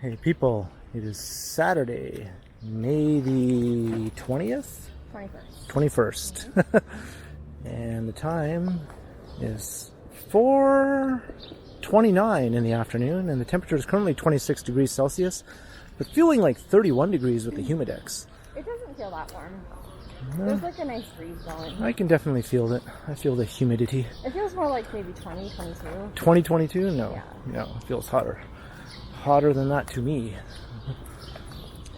Hey people, it is Saturday, May the 20th? 21st. And the time is 4:29 in the afternoon, and the temperature is currently 26 degrees Celsius, but feeling like 31 degrees with the humidex. It doesn't feel that warm. No, There's like a nice breeze going. I can definitely feel it. I feel the humidity. It feels more like maybe 20, 22. 2022? No, Yeah. no, it feels hotter. Hotter than that to me.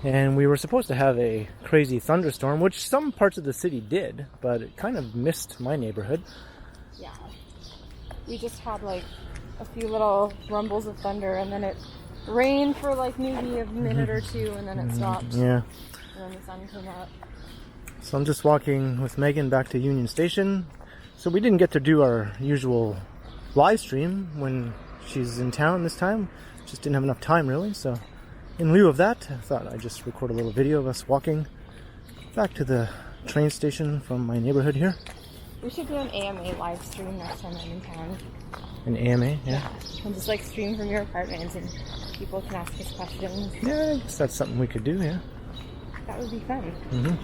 And we were supposed to have a crazy thunderstorm, which some parts of the city did, but it kind of missed my neighborhood. Yeah. We just had like a few little rumbles of thunder, and then it rained for like maybe a minute or two, and then it stopped. Yeah. And then the sun came up. So I'm just walking with Megan back to Union Station. So we didn't get to do our usual live stream when she's in town this time. Just didn't have enough time really, so in lieu of that, I thought I'd just record a little video of us walking back to the train station from my neighborhood here. We should do an AMA live stream next time I'm in town. An AMA, yeah. And just like stream from your apartment and people can ask us questions. Yeah, I guess that's something we could do, yeah. That would be fun. Mm-hmm.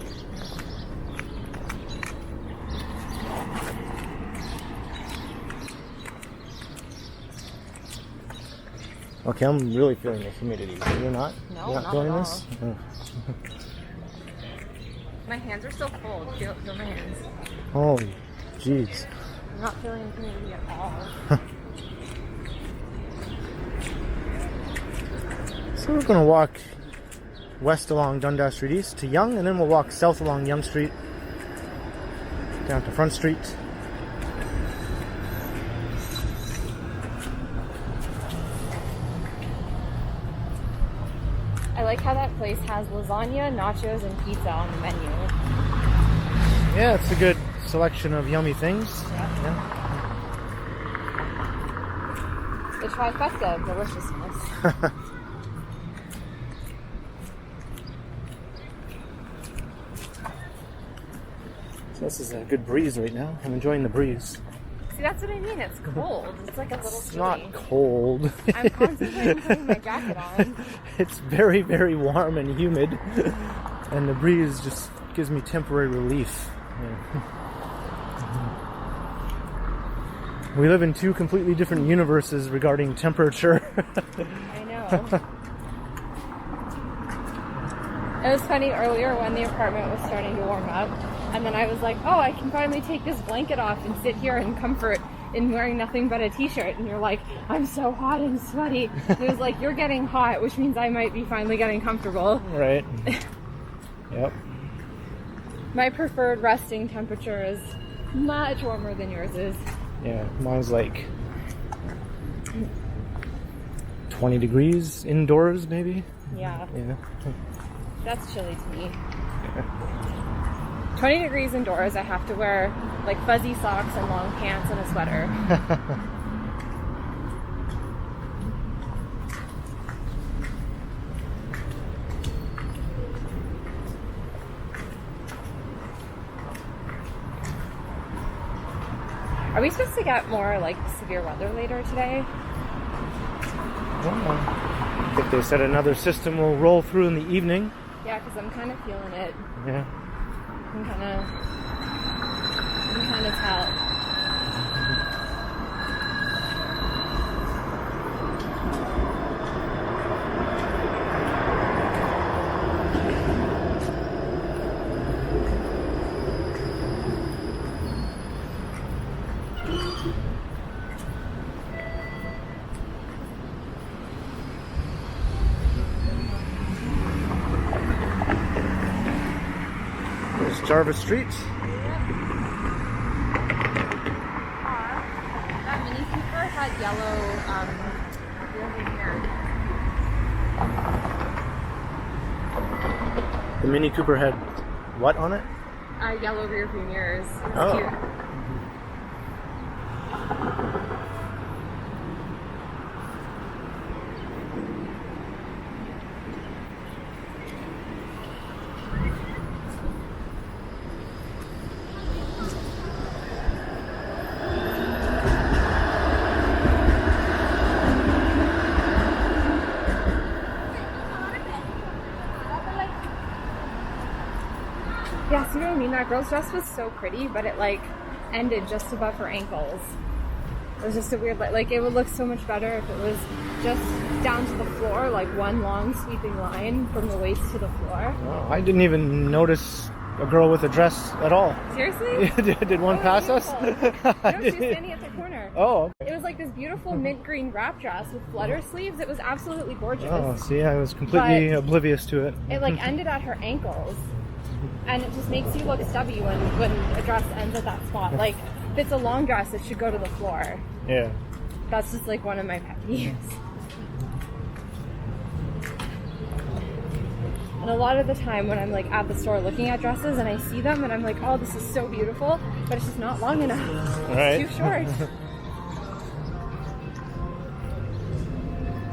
Okay, I'm really feeling the humidity. You're not? No, You're not feeling at all. this? Oh. My hands are still cold. Feel my hands. Holy jeez. I'm not feeling the humidity at all. So we're going to walk west along Dundas Street East to Yonge, and then we'll walk south along Yonge Street down to Front Street. I like how that place has lasagna, nachos, and pizza on the menu. Yeah, it's a good selection of yummy things. Yeah. The trifecta of deliciousness. So this is a good breeze right now. I'm enjoying the breeze. See, that's what I mean. It's cold. It's like a little It's chilly. not cold. I'm contemplating putting my jacket on. It's very, very warm and humid, and the breeze just gives me temporary relief. Yeah. We live in two completely different universes regarding temperature. I know. It was funny earlier when the apartment was starting to warm up, and then I was like, oh, I can finally take this blanket off and sit here in comfort in wearing nothing but a t-shirt. And you're like, I'm so hot and sweaty. And it was like, you're getting hot, which means I might be finally getting comfortable. Right. Yep. My preferred resting temperature is much warmer than yours is. Yeah, mine's like 20 degrees indoors, maybe. Yeah. Yeah. That's chilly to me. 20 degrees indoors, I have to wear like fuzzy socks and long pants and a sweater. Are we supposed to get more like severe weather later today? I think they said another system will roll through in the evening. Yeah, because I'm kind of feeling it. Yeah. I can kind of tell. There's Jarvis Street. That Mini Cooper had yellow rearview mirror. The Mini Cooper had what on it? Yellow rearview mirrors. It was Oh. cute. that girl's dress was so pretty, but it like ended just above her ankles. It was just a weird, like it would look so much better if it was just down to the floor, like one long sweeping line from the waist to the floor. Wow, I didn't even notice a girl with a dress at all. Seriously? Did one pass us? No, she was standing at the corner. Oh. It was like this beautiful mint green wrap dress with flutter sleeves. It was absolutely gorgeous. Oh, see, I was completely oblivious to it. It like ended at her ankles, and it just makes you look stubby when a dress ends at that spot. Like, if it's a long dress, it should go to the floor. Yeah. That's just like one of my pet peeves. And a lot of the time when I'm like at the store looking at dresses and I see them and I'm like, oh, this is so beautiful, but it's just not long enough. Right. It's too short.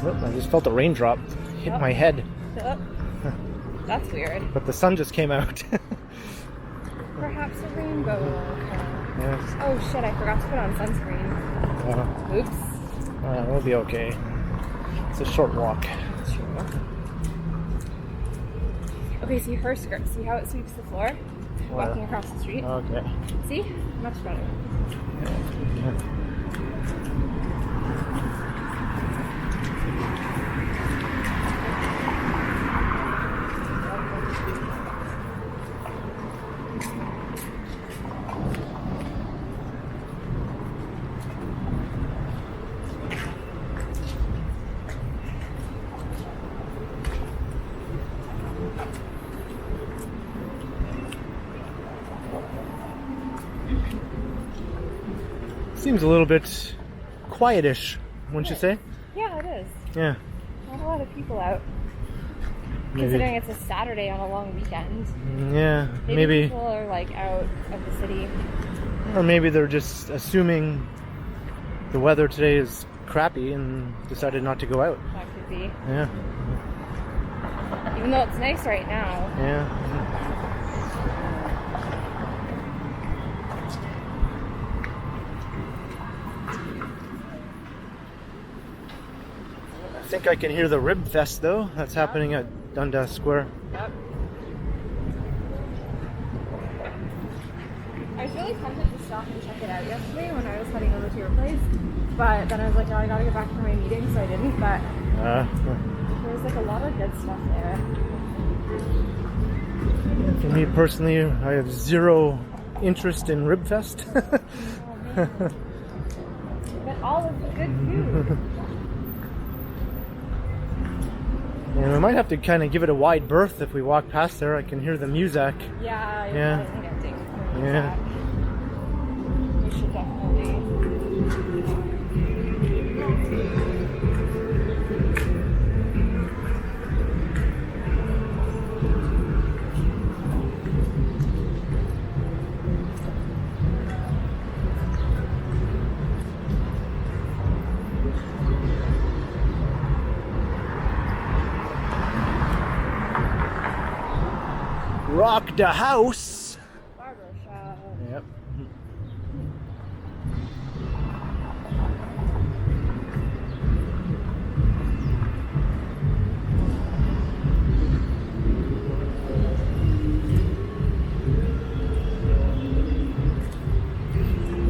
Oh, I just felt a raindrop hit my head. Oh. That's weird. But the sun just came out. Perhaps a rainbow will come. Yes. Oh shit, I forgot to put on sunscreen. Oops. We'll be okay. It's a short walk. That's true. Okay, see her skirt. See how it sweeps the floor? Walking across the street. Okay. See? Much better. Seems a little bit quietish, wouldn't you say? Yeah, it is. Yeah. Not a lot of people out. Maybe. Considering it's a Saturday on a long weekend. Yeah, maybe. People are like out of the city. Or maybe they're just assuming the weather today is crappy and decided not to go out. That could be. Yeah. Even though it's nice right now. Yeah. I think I can hear the Rib Fest though. That's happening at Dundas Square. Yep. I was really tempted to stop and check it out yesterday when I was heading over to your place, but then I was like, no, I gotta get back for my meeting, so I didn't. But there was like a lot of good stuff there. For me personally, I have zero interest in Rib Fest. Oh, man. But all of the good food. Yeah, we might have to kind of give it a wide berth if we walk past there. I can hear the music. Yeah, Yeah. I think I'm thinking Yeah. we should definitely. Rock the house. Barber shop. Yep.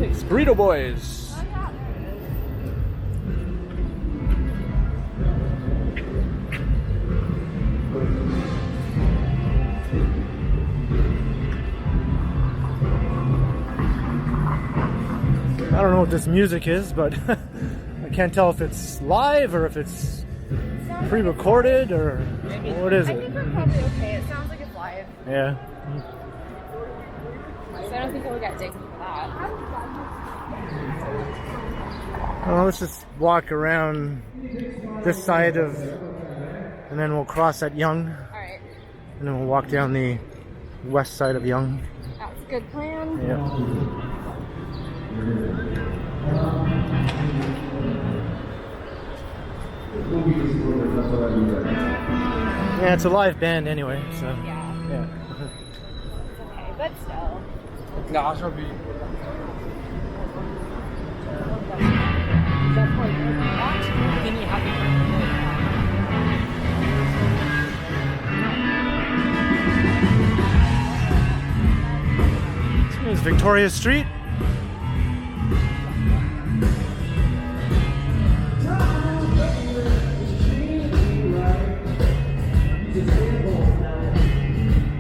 It's Burrito Boys. Oh, yeah, there it is. I don't know what this music is, but I can't tell if it's live or if it's pre-recorded or what is I it? think we're probably okay. It sounds like it's live. Yeah. So I don't think we'll get dinged for that. Well, let's just walk around this side of, and then we'll cross at Yonge, Alright. and then we'll walk down the west side of Yonge. That's a good plan. Yeah. Yeah, it's a live band anyway, so. Yeah. Yeah. It's okay, but still. No, it's gonna be. Then you have to Victoria Street.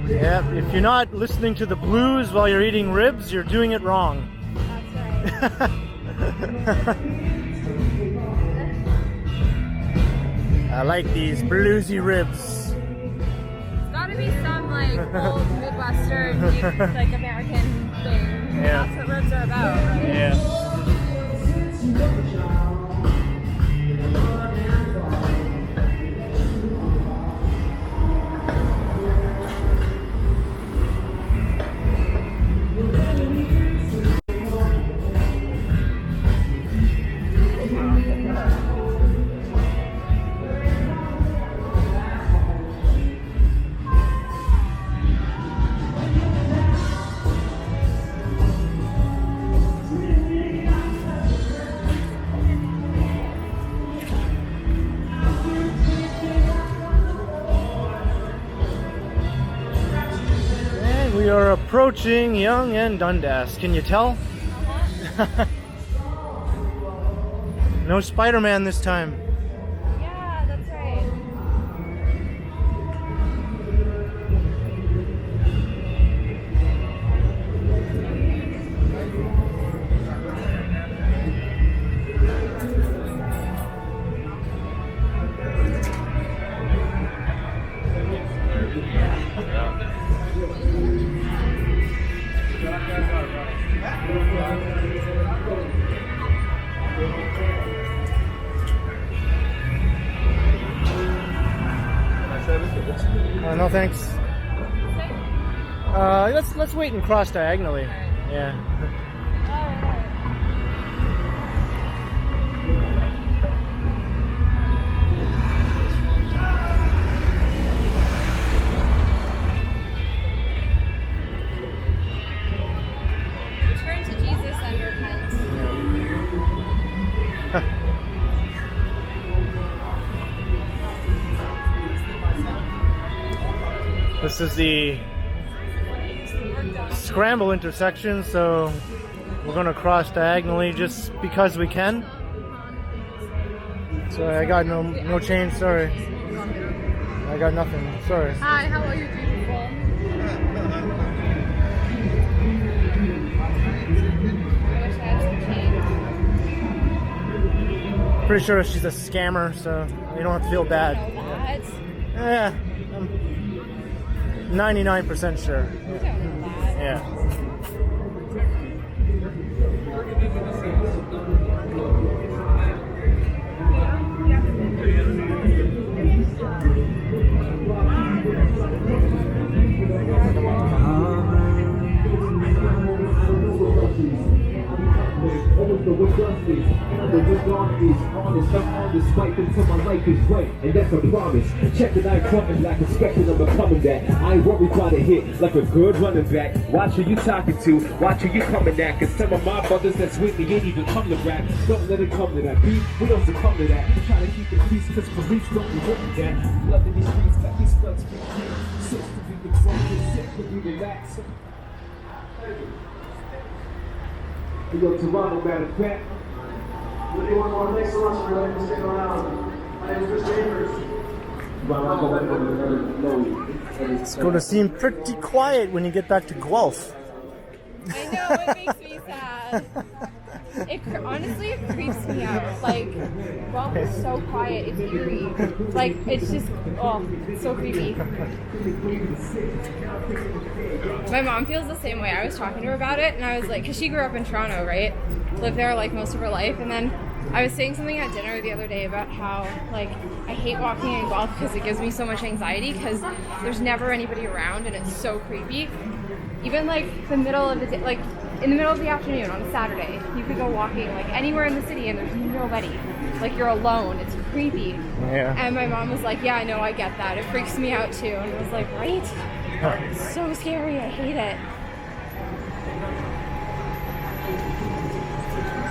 Yeah, if you're not listening to the blues while you're eating ribs, you're doing it wrong. That's right. I like these bluesy ribs. It's gotta be some like old Midwestern, like American thing. Yeah. That's what ribs are about, right? Yeah. We are approaching Yonge and Dundas. Can you tell? No Spider-Man this time. Yeah, that's right. No thanks. Let's wait and cross diagonally. Yeah. Return to Jesus and repent. This is the scramble intersection, so we're going to cross diagonally just because we can. Sorry, I got no change. Sorry, I got nothing. Sorry. Hi, how are you, beautiful? I wish I had some change. Pretty sure she's a scammer, so you don't have to feel bad. You know that? Yeah, I'm 99% sure. You don't know that. Yeah. Until my life is right, and that's a promise. Check it out, coming like expecting I'm becoming that. I ain't worried about a hit like a good running back. Watch who you talking to, watch who you coming at. Cause some of my brothers that's with me ain't even come to rap. Don't let it come to that beat, we don't succumb to that. Try to keep the peace cause police don't be working that. Blood in these streets, got these bloods free. Six to be controlled, sick to be relaxed. We go to Toronto, matter of fact. What do you want more? Thanks so much for letting me stick around. My name is Chris Chambers. It's going to seem pretty quiet when you get back to Guelph. I know, it makes me sad. Honestly, it creeps me out. Like, Guelph is so quiet, it's eerie. Like, it's just, oh, it's so creepy. My mom feels the same way. I was talking to her about it, and I was like, because she grew up in Toronto, right? Lived there like most of her life, and then I was saying something at dinner the other day about how, like, I hate walking in Guelph because it gives me so much anxiety because there's never anybody around and it's so creepy. Even like the middle of the day, like in the middle of the afternoon on a Saturday, you could go walking like anywhere in the city and there's nobody. Like you're alone. It's creepy. Yeah. And my mom was like, yeah, I know, I get that. It freaks me out too. And I was like, right? It's so scary. I hate it.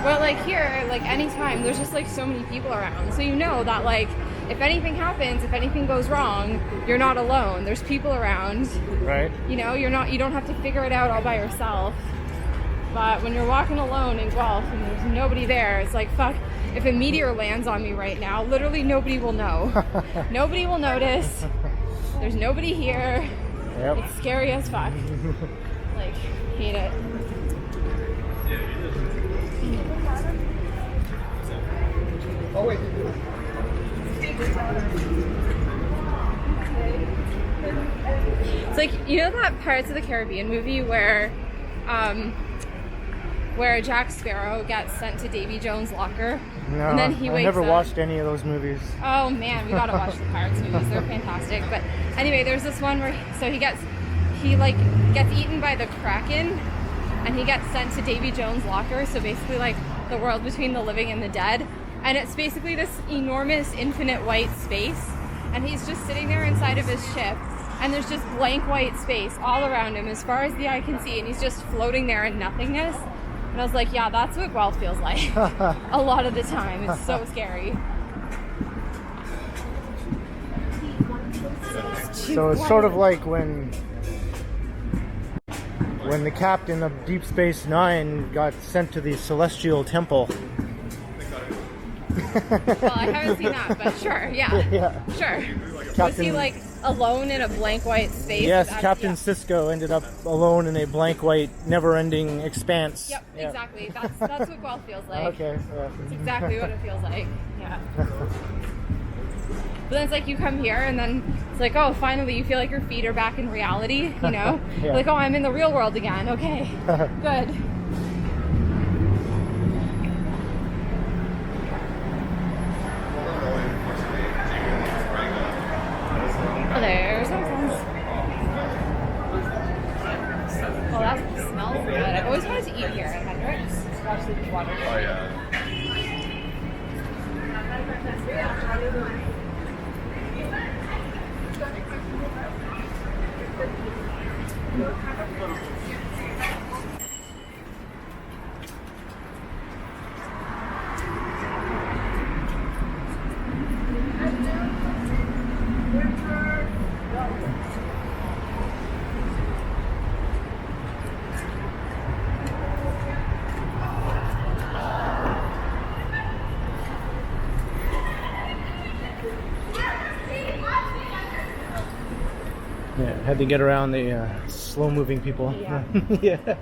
But like here, like anytime, there's just like so many people around. So you know that like if anything happens, if anything goes wrong, you're not alone. There's people around. Right. You know, you don't have to figure it out all by yourself. But when you're walking alone in Guelph and there's nobody there, it's like, fuck, if a meteor lands on me right now, literally nobody will know. Nobody will notice. There's nobody here. Yep. It's scary as fuck. Like, hate it. Oh, wait. It's like, you know that Pirates of the Caribbean movie where Jack Sparrow gets sent to Davy Jones' locker? No, and then he wakes I never up. watched any of those movies. Oh man, we gotta watch the Pirates movies. They're fantastic. But anyway, there's this one where he gets eaten by the Kraken, and he gets sent to Davy Jones' locker. So basically, like the world between the living and the dead. And it's basically this enormous, infinite white space. And he's just sitting there inside of his ship, and there's just blank white space all around him, as far as the eye can see. And he's just floating there in nothingness. And I was like, yeah, that's what Guelph feels like a lot of the time. It's so scary. So it's sort of like when the captain of Deep Space Nine got sent to the Celestial Temple. Well, I haven't seen that, but sure, yeah. Sure. Was he like alone in a blank white space? Yes, Captain Sisko ended up alone in a blank white, never-ending expanse. Yep, exactly. That's what Guelph feels like. Okay. That's exactly what it feels like. Yeah. But then it's like you come here and then it's like, oh, finally you feel like your feet are back in reality, you know? Yeah. Like, oh, I'm in the real world again. Okay, good. Oh, there's some friends. Well, that smells good. I've always wanted to eat here at Hendrix. Especially the water. Oh, yeah. Yeah, had to get around the slow-moving people. Yeah. Yeah.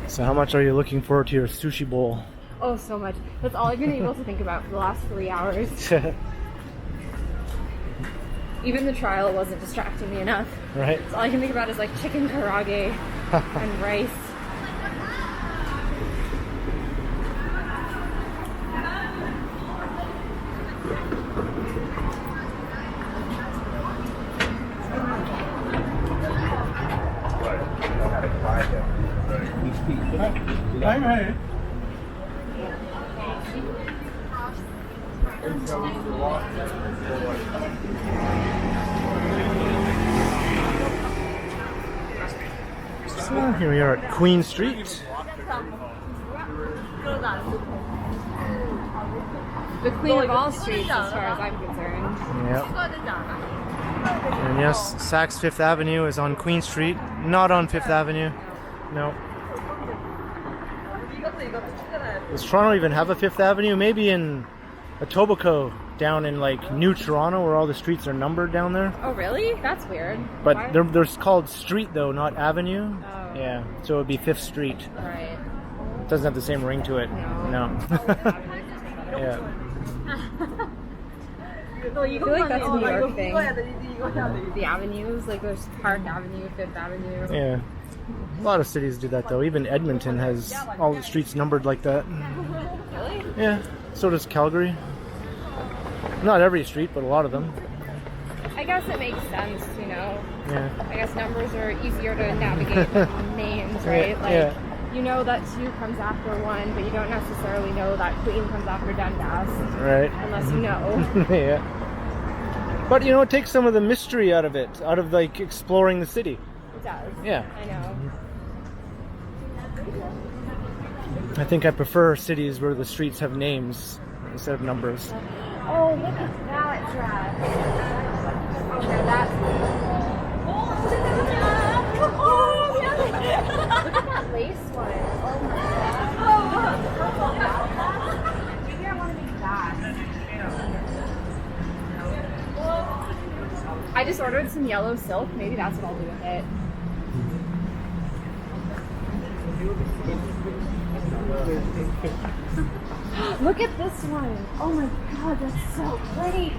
So how much are you looking forward to your sushi bowl? Oh, so much. That's all I've been able to think about for the last 3 hours. Even the trial wasn't distracting me enough. Right? So all I can think about is like chicken karage and rice. So here we are at Queen Street. The queen of all streets, as far as I'm concerned. Yep. And yes, Saks Fifth Avenue is on Queen Street, not on Fifth Avenue. No. Does Toronto even have a Fifth Avenue? Maybe in Etobicoke, down in like New Toronto, where all the streets are numbered down there. Oh, really? That's weird. But Why? they're called street though, not avenue. Oh. Yeah, so it would be Fifth Street. Right. It doesn't have the same ring to it. No. Yeah. I feel like that's a New York thing. The avenues, like there's Park Avenue, Fifth Avenue. Yeah. A lot of cities do that though. Even Edmonton has all the streets numbered like that. Really? Yeah. So does Calgary. Not every street, but a lot of them. I guess it makes sense, you know. Yeah. I guess numbers are easier to navigate than names, right? Like, Yeah. you know that 2 comes after 1, but you don't necessarily know that Queen comes after Dundas. Right. Unless you know. Yeah. But you know, it takes some of the mystery out of it, out of like exploring the city. It does. Yeah. I know. I think I prefer cities where the streets have names instead of numbers. Oh, look at that dress. Okay, that's oh, look at that lace one. Oh my god. Maybe I want to make that. I just ordered some yellow silk. Maybe that's what I'll do with it. Look at this one. Oh my god, that's so pretty.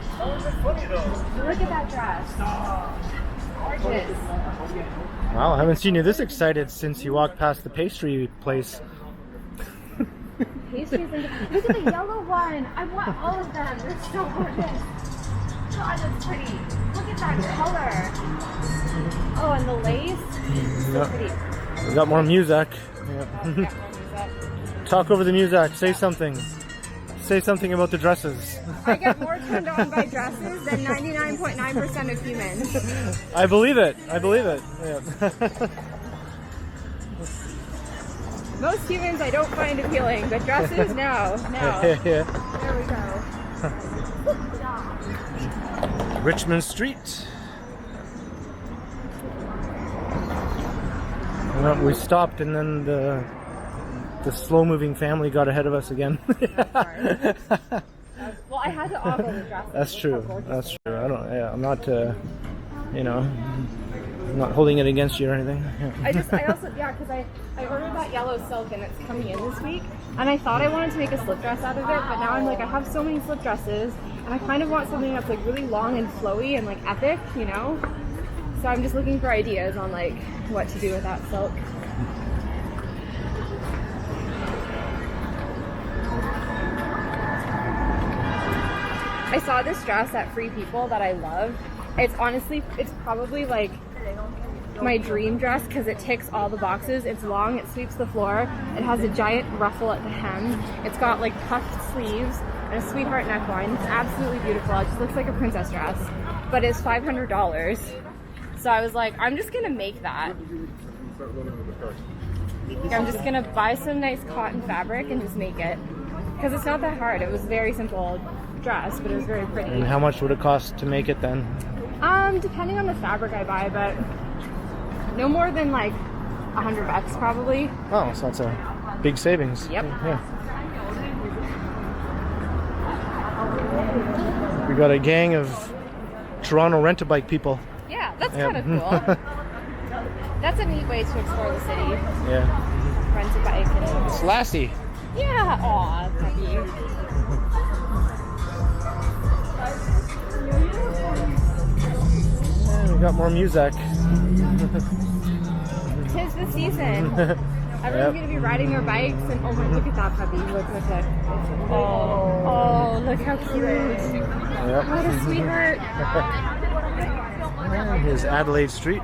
Look at that dress. Gorgeous. Wow, I haven't seen you this excited since you walked past the pastry place. Pastries and look at the yellow one. I want all of them. They're so gorgeous. God, that's pretty. Look at that color. Oh, and the lace. So Yep. pretty. We got more music. Oh, Yeah. got more music. Talk over the music. Say something. Say something about the dresses. I get more turned on by dresses than 99.9% of humans. I believe it. I believe it. Yeah. Most humans I don't find appealing, but dresses, no. Yeah. There we go. Richmond Street. Well, we stopped and then the slow-moving family got ahead of us again. Sorry. Well, I had to ogle the dresses. That's Look true. how gorgeous That's they true. are. I don't. Yeah, I'm not. I'm not holding it against you or anything. Yeah. I also, because I ordered that yellow silk and it's coming in this week. And I thought I wanted to make a slip dress out of it, but now I'm like, I have so many slip dresses and I kind of want something that's like really long and flowy and like epic, you know? So I'm just looking for ideas on like what to do with that silk. I saw this dress at Free People that I love. It's probably like my dream dress because it ticks all the boxes. It's long, it sweeps the floor, it has a giant ruffle at the hem, it's got like puffed sleeves and a sweetheart neckline. It's absolutely beautiful. It just looks like a princess dress, but it's $500. So I was like, I'm just gonna make that. I'm just gonna buy some nice cotton fabric and just make it because it's not that hard. It was a very simple dress, but it was very pretty. And how much would it cost to make it then? Depending on the fabric I buy, but no more than like $100 probably. Oh, so that's a big savings. Yep. Yeah. We got a gang of Toronto rent-a-bike people. Yeah, that's Yeah. kind of cool. That's a neat way to explore the city. Yeah. Rent a bike and It's Lassie. yeah, aw, puppy. And we got more music. Tis the season. Everyone's gonna be riding their bikes and oh my, look at that puppy. Look. Oh, look how cute. Yep. What a sweetheart. And here's Adelaide Street.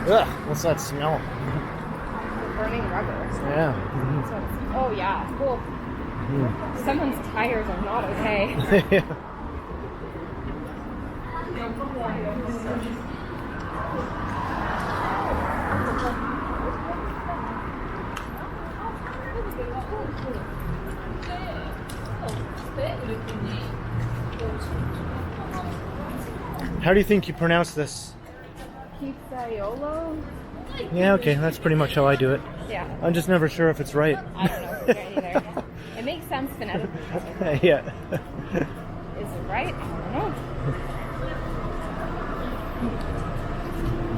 Ugh, what's that smell? Burning rubber. Yeah. Oh yeah. Cool. Someone's tires are not okay. Yeah. How do you think you pronounce this? Pizzaiolo? Yeah, okay, that's pretty much how I do it. Yeah. I'm just never sure if it's right. I don't know if it's right either. It makes sense phonetically. Yeah. Is it right? I don't know.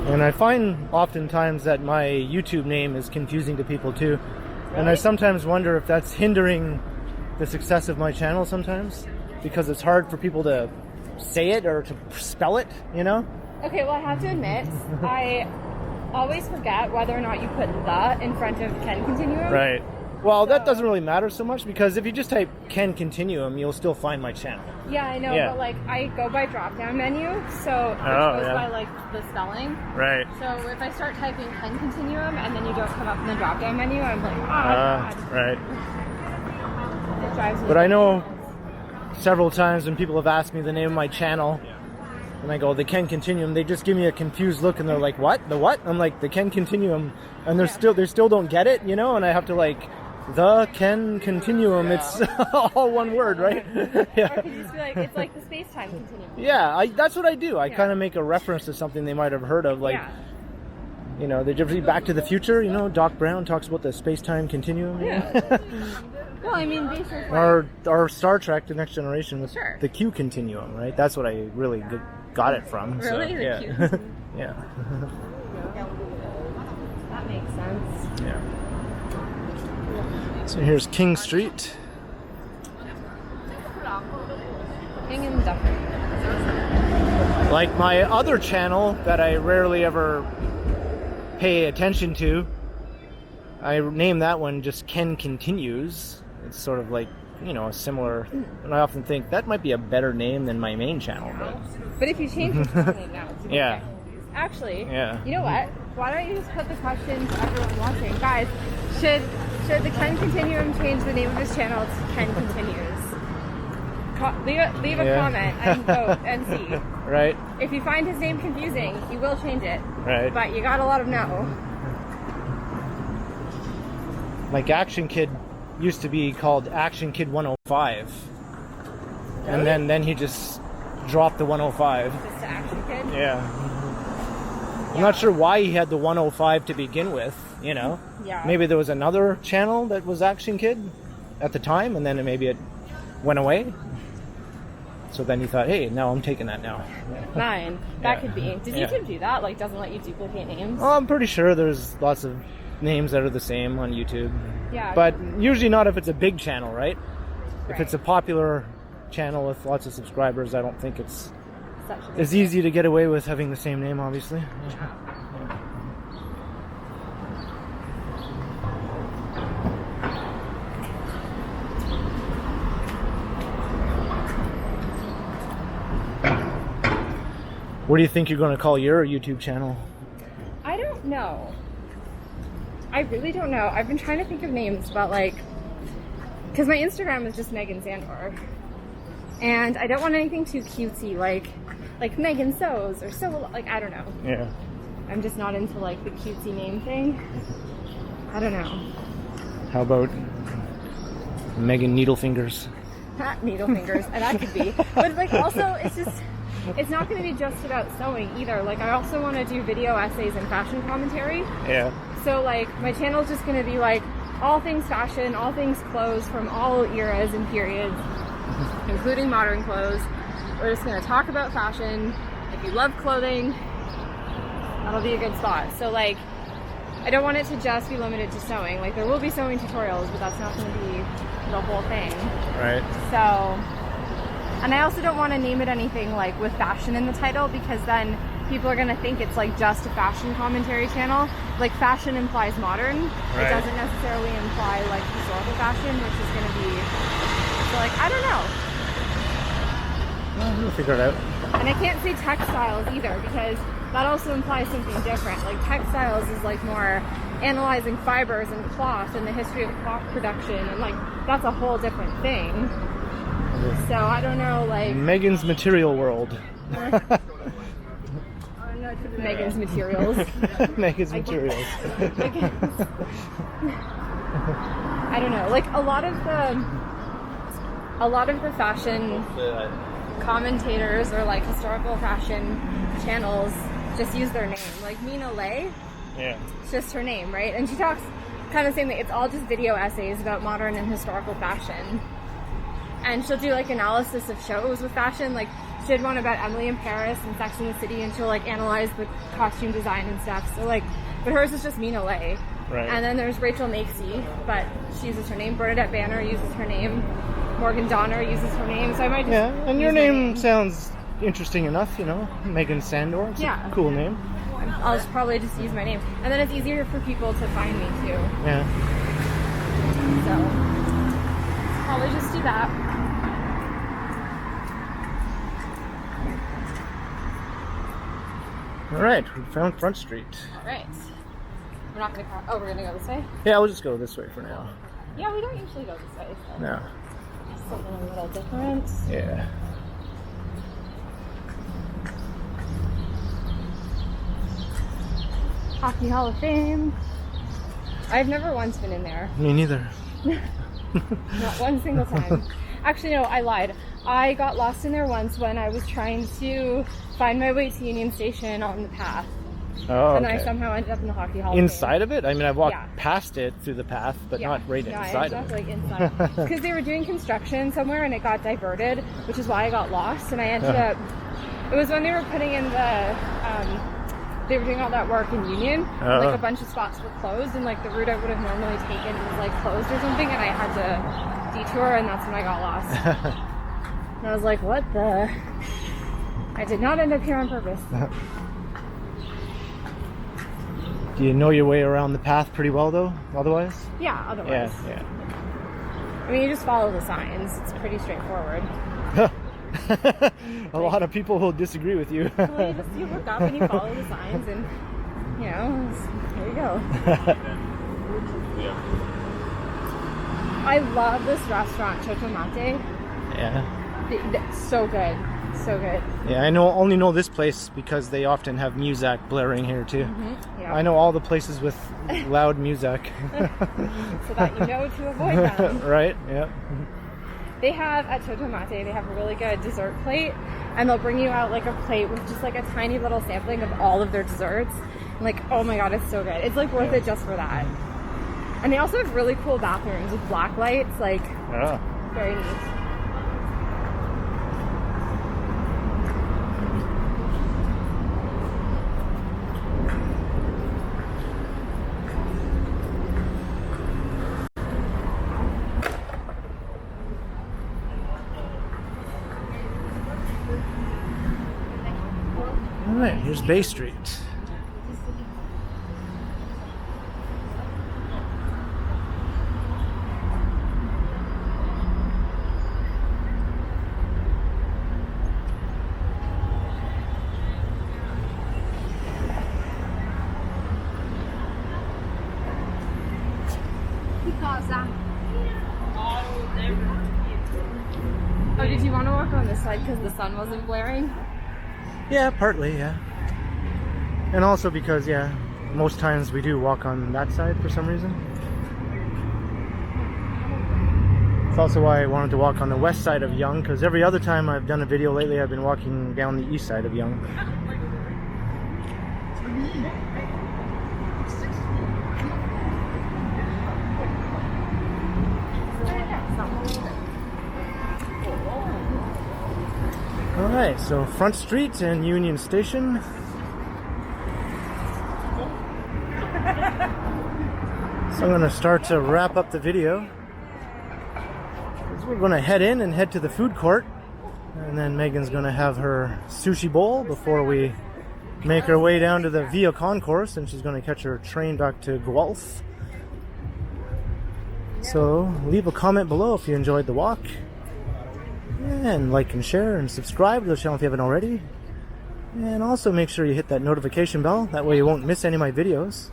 And I find oftentimes that my YouTube name is confusing to people too. Really? And I sometimes wonder if that's hindering the success of my channel sometimes, because it's hard for people to say it or to spell it, you know? Okay, well, I have to admit, I always forget whether or not you put the in front of Ken Continuum. Right. Well, that doesn't really matter so much, because if you just type Ken Continuum, you'll still find my channel. Yeah, I know, Yeah. but like I go by drop-down menu, so it goes by like the spelling. Right. So if I start typing Ken Continuum and then you don't come up in the drop-down menu, I'm like, oh God. Right. It drives me But I know nuts. several times when people have asked me the name of my channel, and I go, the Ken Continuum, they just give me a confused look and they're like, what? The what? I'm like, the Ken Continuum. And they still don't get it, you know? And I have to like, the Ken Continuum, it's all one word, right? Yeah. Or could you just be like, it's like the space-time continuum. Yeah, that's what I do. I Yeah. kind of make a reference to something they might have heard of, like, Yeah. you know, did you ever see Back to the Future? You know, Doc Brown talks about the space-time continuum. Yeah. Well, I mean, basically. Or Star Trek: The Next Generation with Sure. the Q continuum, right? That's what I really got it from. Really? So, The yeah. Q continuum? Yeah. That makes sense. Yeah. So here's King Street. King and Duffer. Like my other channel that I rarely ever pay attention to, I named that one just Ken Continues. It's sort of like, you know, a similar, and I often think that might be a better name than my main channel. But if you change your channel name now, it's Yeah. Actually, Yeah. you know what? Why don't you just put the question to everyone watching? Guys, should the Ken Continuum change the name of his channel to Ken Continues? Leave a Yeah. comment and vote and see. Right? If you find his name confusing, he will change it. Right. But you gotta let him know. Like Action Kid used to be called Action Kid 105. And then he just dropped the 105. Just to Action Kid. Yeah. I'm not sure why he had the 105 to begin with, you know? Yeah. Maybe there was another channel that was Action Kid at the time, and then maybe it went away. So then he thought, hey, now I'm taking that now. Mine. That Yeah. could be. Does Yeah. YouTube do that? Like, doesn't let you duplicate names? Well, I'm pretty sure there's lots of names that are the same on YouTube. Yeah. But usually not if it's a big channel, right? If Right. it's a popular channel with lots of subscribers, I don't think it's Such a big as easy to get away with having the same name, obviously. What do you think you're going to call your YouTube channel? I don't know. I really don't know. I've been trying to think of names, but like, because my Instagram is just Meghan Sandor, and I don't want anything too cutesy, like Megan So's or so. Like, I don't know. Yeah. I'm just not into like the cutesy name thing. I don't know. How about Megan Needlefingers? Needle fingers, and that could be. But like, also, it's not going to be just about sewing either. Like, I also want to do video essays and fashion commentary. Yeah. So like, my channel's just going to be like all things fashion, all things clothes from all eras and periods, including modern clothes. We're just going to talk about fashion. If you love clothing, that'll be a good spot. So like, I don't want it to just be limited to sewing. Like, there will be sewing tutorials, but that's not going to be the whole thing. Right. So, and I also don't want to name it anything like with fashion in the title, because then people are going to think it's like just a fashion commentary channel. Like, fashion implies modern. Right. It doesn't necessarily imply like historical fashion, which is going to be, so like, I don't know. Well, we'll figure it out. And I can't say textiles either, because that also implies something different. Like, textiles is like more analyzing fibers and cloth and the history of cloth production, and like, that's a whole different thing. So I don't know, like, Megan's Material World. Megan's materials. Megan's I guess. Materials. I guess. I don't know. Like, a lot of the fashion commentators or like historical fashion channels just use their name. Like Mina Lay, Yeah. it's just her name, right? And she talks kind of the same thing. It's all just video essays about modern and historical fashion. And she'll do like analysis of shows with fashion. Like, did one about Emily in Paris and Sex and the City, and she'll like analyze the costume design and stuff. So like, but hers is just Mina Lay. Right. And then there's Rachel Makesy, but she uses her name. Bernadette Banner uses her name. Morgan Donner uses her name. So I might just and your use my name sounds interesting enough, you know, Meghan Sandor. It's a cool name. I'll just probably just use my name, and then it's easier for people to find me too. Yeah. So probably just do that. All right, we found Front Street. All right. We're not gonna. We're gonna go this way. Yeah, we'll just go this way for now. Yeah, we don't usually go this way. So. No. Something a little different. Yeah. Hockey Hall of Fame. I've never once been in there. Me neither. Not one single time. Actually, no, I lied. I got lost in there once when I was trying to find my way to Union Station on the path. Oh, And then I okay. somehow ended up in the Hockey Hall of Fame. Inside of it? I mean, I've walked Yeah. past it through the path, but not right I inside ended of up, it. like, inside. Because they were doing construction somewhere and it got diverted, which is why I got lost. And I ended up... It was when they were putting in the... they were doing all that work in Union. Oh. Like, a bunch of spots were closed, and, like, the route I would have normally taken was, like, closed or something, and I had to detour, and that's when I got lost. And I was like, what the... I did not end up here on purpose. Do you know your way around the path pretty well, though, otherwise? Yeah, otherwise. Yeah. I mean, you just follow the signs. It's pretty straightforward. A lot of people will disagree with you. Well, you look up and you follow the signs, and you know, there you go. I love this restaurant, Chotomate. Yeah. So good, so good. Yeah, I only know this place because they often have music blaring here too. Yeah. I know all the places with loud music. So that you know to avoid them. Right? Yeah. They have, at Chotomate, they have a really good dessert plate, and they'll bring you out like a plate with just like a tiny little sampling of all of their desserts. And, like, oh my god, it's so good. It's like worth it just for that. And they also have really cool bathrooms with black lights, like, very neat. Alright, here's Bay Street. Oh, did you want to walk on this side because the sun wasn't blaring? Yeah, partly, yeah. And also because, yeah, most times we do walk on that side for some reason. It's also why I wanted to walk on the west side of Yonge, because every other time I've done a video lately, I've been walking down the east side of Yonge. Alright, so Front Street and Union Station. So I'm going to start to wrap up the video. We're going to head in and head to the food court. And then Megan's going to have her sushi bowl before we make our way down to the Via Concourse. And she's going to catch her train back to Guelph. So leave a comment below if you enjoyed the walk. And like and share and subscribe to the channel if you haven't already. And also make sure you hit that notification bell. That way you won't miss any of my videos.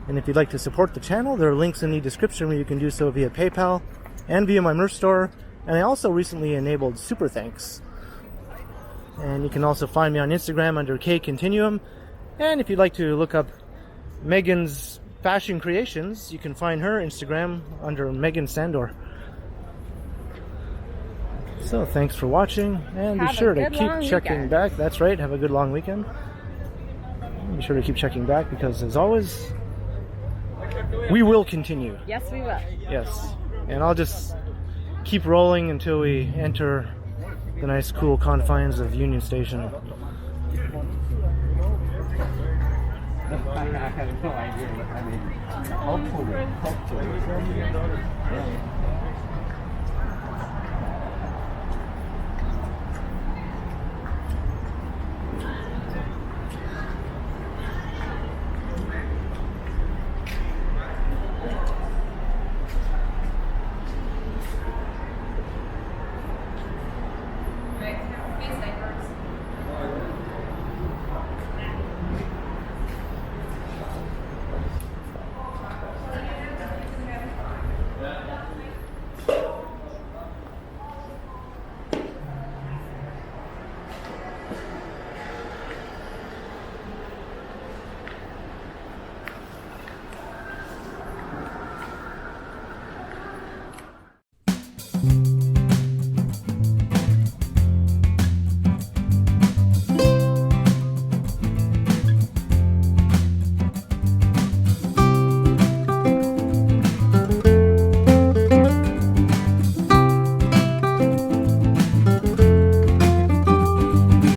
And if you'd like to support the channel, there are links in the description where you can do so via PayPal and via my merch store. And I also recently enabled Super Thanks. And you can also find me on Instagram under KContinuum. And if you'd like to look up Megan's fashion creations, you can find her Instagram under Meghan Sandor. So thanks for watching, and be sure to keep checking back. That's right, have a good long weekend. Be sure to keep checking back because, as always, we will continue. Yes, we will. Yes, and I'll just keep rolling until we enter the nice cool confines of Union Station. I have no idea. I mean, hopefully.